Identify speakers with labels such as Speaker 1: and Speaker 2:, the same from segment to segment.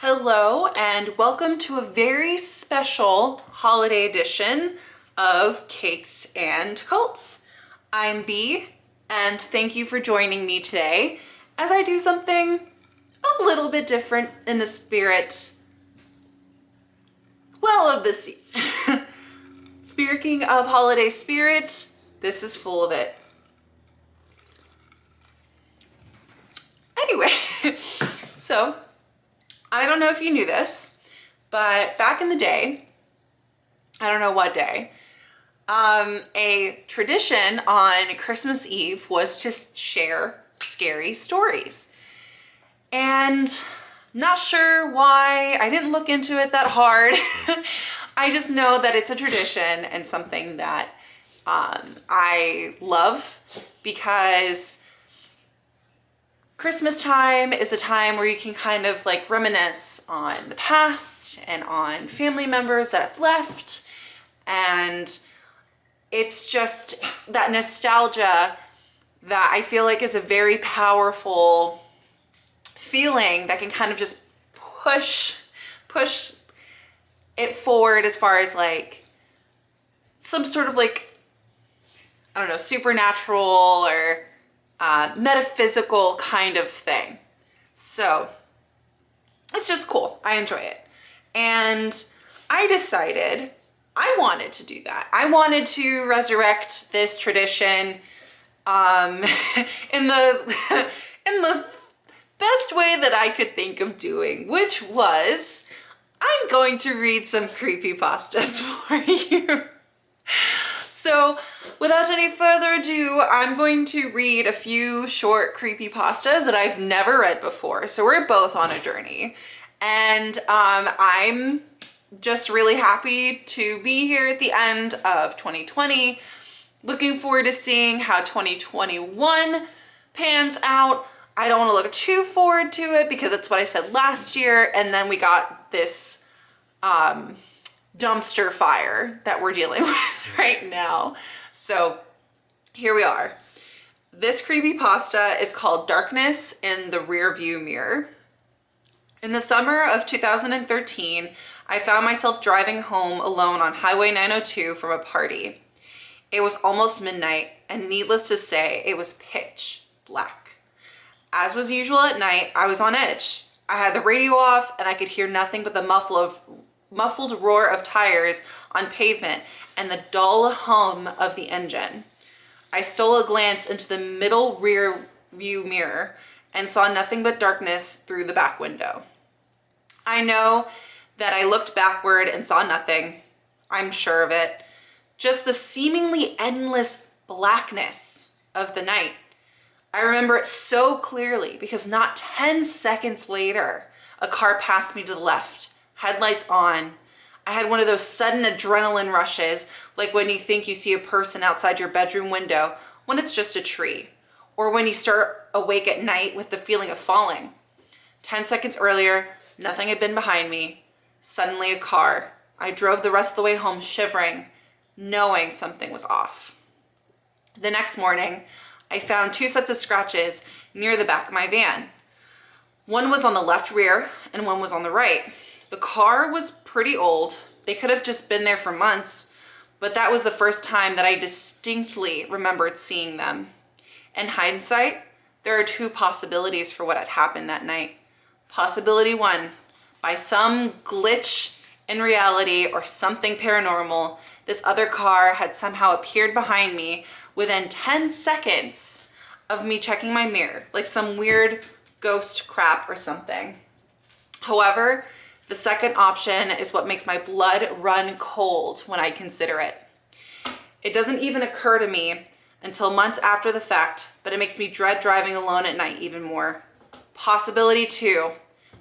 Speaker 1: Hello and welcome to a very special holiday edition of Cakes and Cults. I'm Bee and thank you for joining me today as I do something a little bit different in the spirit, well, of this season. Speaking of holiday spirit, this is full of it. Anyway, so I don't know if you knew this, but back in the day, I don't know what day, a tradition on Christmas Eve was to share scary stories. And not sure why, I didn't look into it that hard. I just know that it's a tradition and something that I love because Christmas time is a time where you can kind of like reminisce on the past and on family members that have left. And it's just that nostalgia that I feel like is a very powerful feeling that can kind of just push it forward as far as like some sort of like, I don't know, supernatural or metaphysical kind of thing. So it's just cool. I enjoy it. And I decided I wanted to do that. I wanted to resurrect this tradition in the best way that I could think of doing, which was I'm going to read some creepypastas for you. So without any further ado, I'm going to read a few short creepypastas that I've never read before. So we're both on a journey. And I'm just really happy to be here at the end of 2020. Looking forward to seeing how 2021 pans out. I don't want to look too forward to it because it's what I said last year. And then we got this dumpster fire that we're dealing with right now. So here we are. This creepypasta is called Darkness in the Rearview Mirror. In the summer of 2013, I found myself driving home alone on Highway 902 from a party. It was almost midnight, and needless to say, it was pitch black. As was usual at night, I was on edge. I had the radio off, and I could hear nothing but the muffled roar of tires on pavement and the dull hum of the engine. I stole a glance into the middle rear view mirror and saw nothing but darkness through the back window. I know that I looked backward and saw nothing. I'm sure of it. Just the seemingly endless blackness of the night. I remember it so clearly because not 10 seconds later, a car passed me to the left. Headlights on. I had one of those sudden adrenaline rushes, like when you think you see a person outside your bedroom window when it's just a tree, or when you start awake at night with the feeling of falling. 10 seconds earlier, nothing had been behind me. Suddenly a car. I drove the rest of the way home shivering, knowing something was off. The next morning, I found 2 sets of scratches near the back of my van. One was on the left rear and one was on the right. The car was pretty old. They could have just been there for months, but that was the first time that I distinctly remembered seeing them. In hindsight, there are 2 possibilities for what had happened that night. Possibility 1, by some glitch in reality or something paranormal, this other car had somehow appeared behind me within 10 seconds of me checking my mirror, like some weird ghost crap or something. However, the second option is what makes my blood run cold when I consider it. It doesn't even occur to me until months after the fact, but it makes me dread driving alone at night even more. Possibility 2,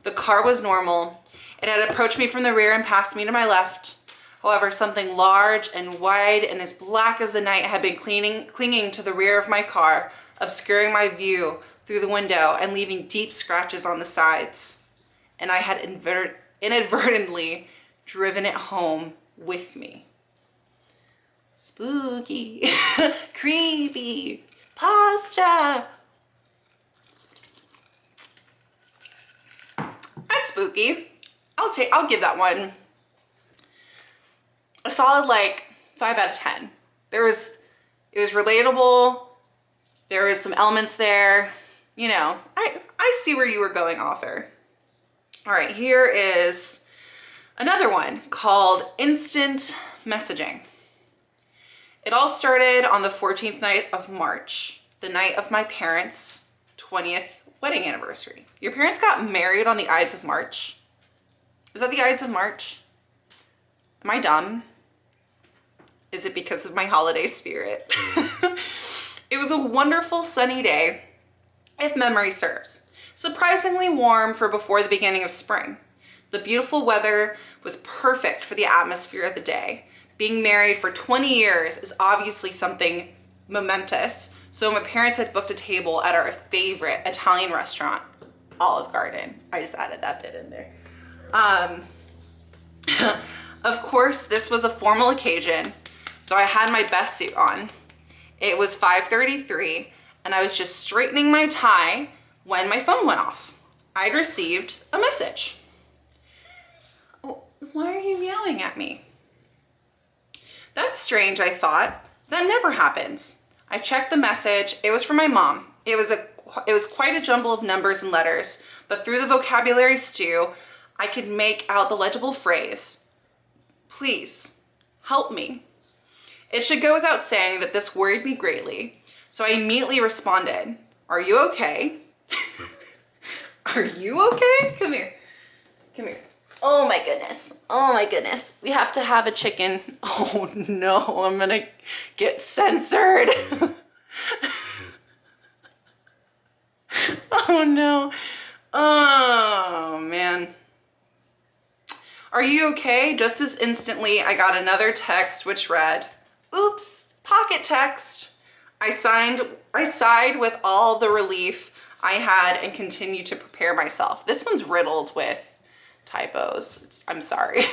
Speaker 1: the car was normal. It had approached me from the rear and passed me to my left. However, something large and wide and as black as the night had been clinging to the rear of my car, obscuring my view through the window and leaving deep scratches on the sides. And I had inadvertently driven it home with me. Spooky, creepy, pasta. That's spooky. spooky. I'll give that one a solid like 5 out of 10. It was relatable. There was some elements there. You know, I see where you were going, author. All right, here is another one called Instant Messaging. It all started on the 14th night of March, the night of my parents' 20th wedding anniversary. Your parents got married on the Ides of March? Is that the Ides of March? Am I dumb? Is it because of my holiday spirit? It was a wonderful sunny day, if memory serves. Surprisingly warm for before the beginning of spring. The beautiful weather was perfect for the atmosphere of the day. Being married for 20 years is obviously something momentous, so my parents had booked a table at our favorite Italian restaurant, Olive Garden. I just added that bit in there. Of course, this was a formal occasion, so I had my best suit on. It was 5:33, and I was just straightening my tie when my phone went off. I'd received a message. Oh, why are you yelling at me? That's strange, I thought. That never happens. I checked the message. It was from my mom. It was quite a jumble of numbers and letters, but through the vocabulary stew, I could make out the legible phrase, "Please, help me." It should go without saying that this worried me greatly, so I immediately responded, "Are you okay?" Are you okay? Come here. Come here. Oh my goodness. Oh my goodness. We have to have a chicken. Oh no, I'm gonna get censored. Oh no. Oh man. Are you okay? Just as instantly, I got another text which read, "Oops, pocket text." I sighed with all the relief I had and continued to prepare myself. This one's riddled with typos. I'm sorry.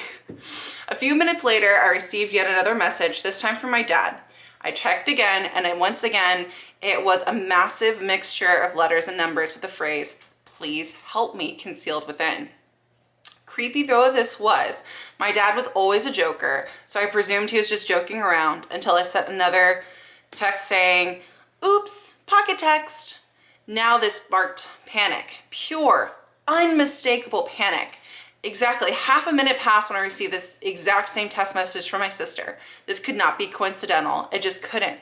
Speaker 1: A few minutes later, I received yet another message, this time from my dad. I checked again, and once again, it was a massive mixture of letters and numbers with the phrase, "Please help me," concealed within. Creepy though this was, my dad was always a joker, so I presumed he was just joking around until I sent another text saying, "Oops, pocket text." Now this sparked panic, pure, unmistakable panic. Exactly half a minute passed when I received this exact same text message from my sister. This could not be coincidental. It just couldn't.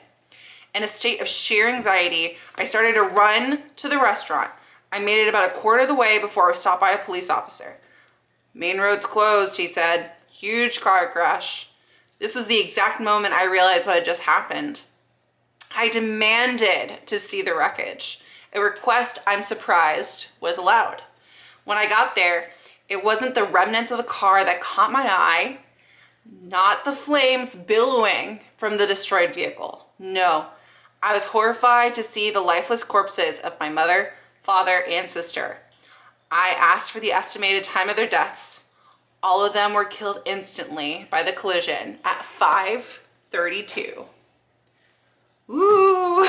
Speaker 1: In a state of sheer anxiety, I started to run to the restaurant. I made it about a quarter of the way before I was stopped by a police officer. "Main road's closed," he said. "Huge car crash." This was the exact moment I realized what had just happened. I demanded to see the wreckage. A request, I'm surprised, was allowed. When I got there, it wasn't the remnants of the car that caught my eye, not the flames billowing from the destroyed vehicle. No, I was horrified to see the lifeless corpses of my mother, father, and sister. I asked for the estimated time of their deaths. All of them were killed instantly by the collision at 5:32. Ooh.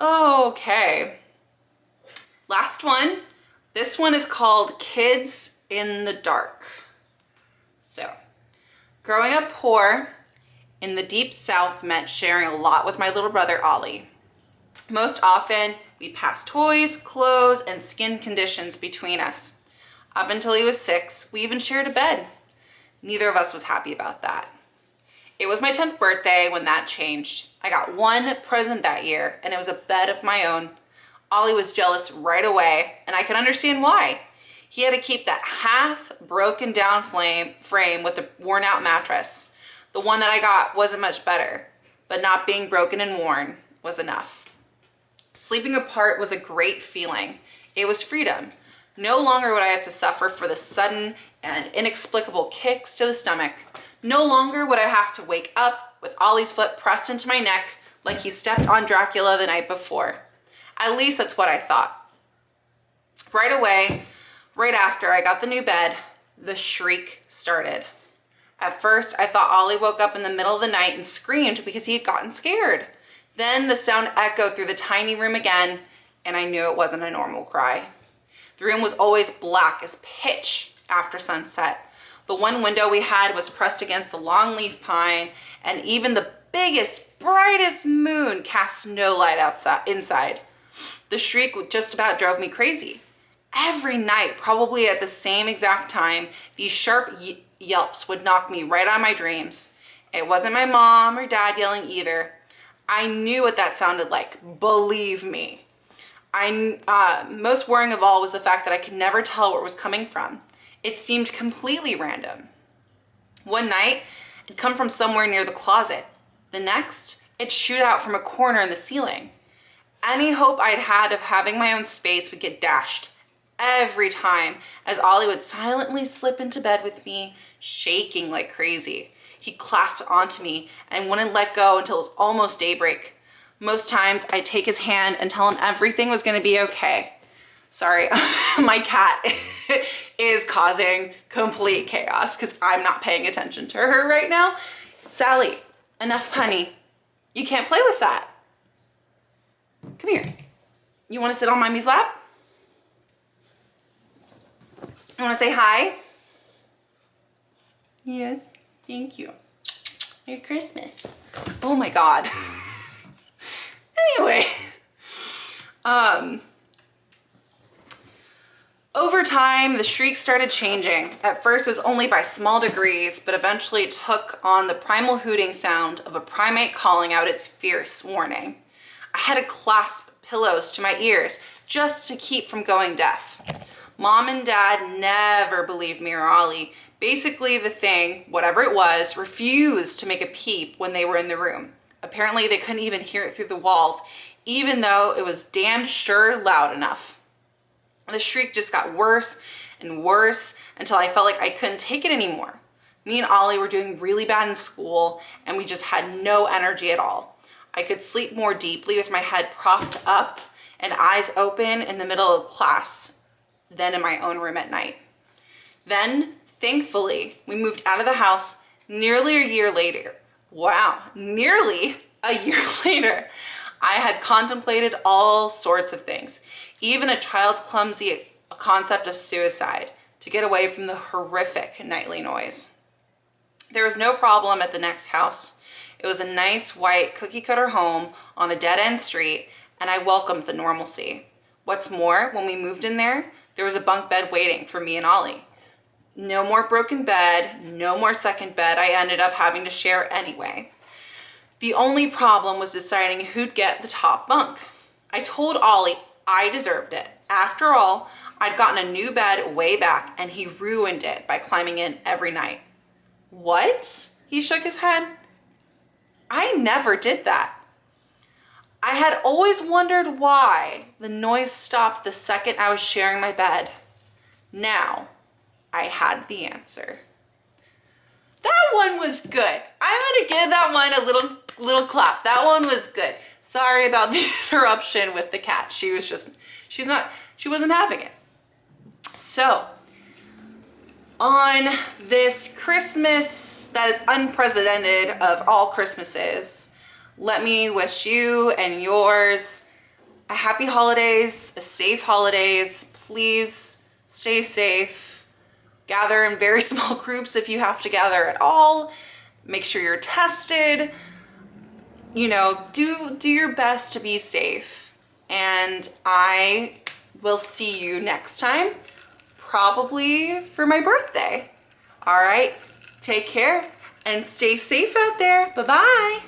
Speaker 1: Okay. Last one. This one is called Kids in the Dark. So, growing up poor in the deep South meant sharing a lot with my little brother, Ollie. Most often, we passed toys, clothes, and skin conditions between us. Up until he was 6, we even shared a bed. Neither of us was happy about that. It was my 10th birthday when that changed. I got one present that year, and it was a bed of my own. Ollie was jealous right away, and I could understand why. He had to keep that half broken down frame with the worn out mattress. The one that I got wasn't much better, but not being broken and worn was enough. Sleeping apart was a great feeling. It was freedom. No longer would I have to suffer for the sudden and inexplicable kicks to the stomach. No longer would I have to wake up with Ollie's foot pressed into my neck like he stepped on Dracula the night before. At least that's what I thought. Right away, right after I got the new bed, the shriek started. At first, I thought Ollie woke up in the middle of the night and screamed because he had gotten scared. Then the sound echoed through the tiny room again, and I knew it wasn't a normal cry. The room was always black as pitch after sunset. The one window we had was pressed against the longleaf pine, and even the biggest, brightest moon cast no light inside. The shriek just about drove me crazy. Every night, probably at the same exact time, these sharp yelps would knock me right out of my dreams. It wasn't my mom or dad yelling either. I knew what that sounded like, believe me. Most worrying of all was the fact that I could never tell where it was coming from. It seemed completely random. One night, it'd come from somewhere near the closet. The next, it'd shoot out from a corner in the ceiling. Any hope I'd had of having my own space would get dashed every time, as Ollie would silently slip into bed with me, shaking like crazy. He clasped onto me and wouldn't let go until it was almost daybreak. Most times, I'd take his hand and tell him everything was gonna be okay. Sorry, my cat is causing complete chaos because I'm not paying attention to her right now. Sally, enough, honey. You can't play with that. Come here. You want to sit on Mommy's lap? You want to say hi? Yes, thank you. Merry Christmas. Oh my God. Anyway, over time, the shriek started changing. At first, it was only by small degrees, but eventually it took on the primal hooting sound of a primate calling out its fierce warning. I had to clasp pillows to my ears just to keep from going deaf. Mom and Dad never believed me or Ollie. Basically, the thing, whatever it was, refused to make a peep when they were in the room. Apparently, they couldn't even hear it through the walls, even though it was damn sure loud enough. The shriek just got worse and worse until I felt like I couldn't take it anymore. Me and Ollie were doing really bad in school, and we just had no energy at all. I could sleep more deeply with my head propped up and eyes open in the middle of class than in my own room at night. Then, thankfully, we moved out of the house nearly a year later. Wow, nearly a year later. I had contemplated all sorts of things, even a child's clumsy concept of suicide, to get away from the horrific nightly noise. There was no problem at the next house. It was a nice white cookie cutter home on a dead-end street, and I welcomed the normalcy. What's more, when we moved in there was a bunk bed waiting for me and Ollie. No more broken bed, no more second bed I ended up having to share anyway. The only problem was deciding who'd get the top bunk. I told Ollie I deserved it. After all, I'd gotten a new bed way back, and he ruined it by climbing in every night. What? He shook his head. I never did that. I had always wondered why the noise stopped the second I was sharing my bed. Now, I had the answer. That one was good. I'm gonna give that one a little clap. That one was good. Sorry about the interruption with the cat. She wasn't having it. So, on this Christmas that is unprecedented of all Christmases, let me wish you and yours a happy holidays, a safe holidays. Please stay safe. Gather in very small groups if you have to gather at all. Make sure you're tested. You know, do your best to be safe. And I will see you next time, probably for my birthday. All right, take care and stay safe out there. Bye-bye.